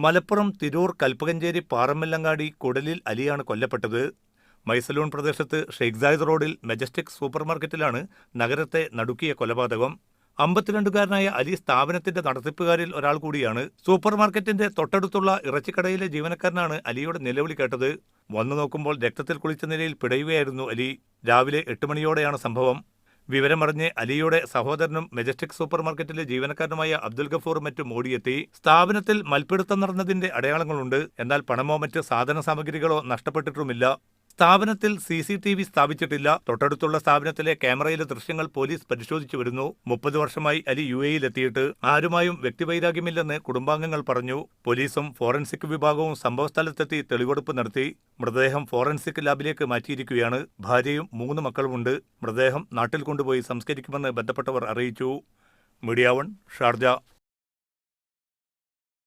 മലപ്പുറം തിരൂർ കൽപ്പകഞ്ചേരി പാറമ്മല്ലങ്ങാടി കുടലിൽ അലിയാണ് കൊല്ലപ്പെട്ടത്. മൈസലൂൺ പ്രദേശത്ത് ഷെയ്ഖ് സായിദ് റോഡിൽ മെജസ്റ്റിക് സൂപ്പർമാർക്കറ്റിലാണ് നഗരത്തെ നടുക്കിയ കൊലപാതകം. 52കാരനായ അലി സ്ഥാപനത്തിന്റെ നടത്തിപ്പുകാരിൽ ഒരാൾ കൂടിയാണ്. സൂപ്പർമാർക്കറ്റിന്റെ തൊട്ടടുത്തുള്ള ഇറച്ചിക്കടയിലെ ജീവനക്കാരനാണ് അലിയുടെ നിലവിളി കേട്ടത്. വന്നു നോക്കുമ്പോൾ രക്തത്തിൽ കുളിച്ച നിലയിൽ പിടയുകയായിരുന്നു അലി. രാവിലെ 8 മണിയോടെയാണ് സംഭവം. വിവരമറിഞ്ഞ് അലിയുടെ സഹോദരനും മെജസ്റ്റിക് സൂപ്പർമാർക്കറ്റിലെ ജീവനക്കാരനുമായ അബ്ദുൽ ഗഫൂർ മറ്റും ഓടിയെത്തി. സ്ഥാപനത്തിൽ മൽപ്പിടുത്തം നടന്നതിന്റെ അടയാളങ്ങളുണ്ട്. എന്നാൽ പണമോ മറ്റ് സാധന സാമഗ്രികളോ നഷ്ടപ്പെട്ടിട്ടുമില്ല. സ്ഥാപനത്തിൽ CCTV സ്ഥാപിച്ചിട്ടില്ല. തൊട്ടടുത്തുള്ള സ്ഥാപനത്തിലെ ക്യാമറയിലെ ദൃശ്യങ്ങൾ പോലീസ് പരിശോധിച്ചു വരുന്നു. 30 വർഷമായി അലി UAE-ലെത്തിയിട്ട് ആരുമായും വ്യക്തിവൈരാഗ്യമില്ലെന്ന് കുടുംബാംഗങ്ങൾ പറഞ്ഞു. പോലീസും ഫോറൻസിക് വിഭാഗവും സംഭവസ്ഥലത്തെത്തി തെളിവെടുപ്പ് നടത്തി. മൃതദേഹം ഫോറൻസിക് ലാബിലേക്ക് മാറ്റിയിരിക്കുകയാണ്. ഭാര്യയും 3 മക്കളുമുണ്ട്. മൃതദേഹം നാട്ടിൽ കൊണ്ടുപോയി സംസ്കരിക്കുമെന്ന് ബന്ധപ്പെട്ടവർ അറിയിച്ചു. Media 1 Sharjah.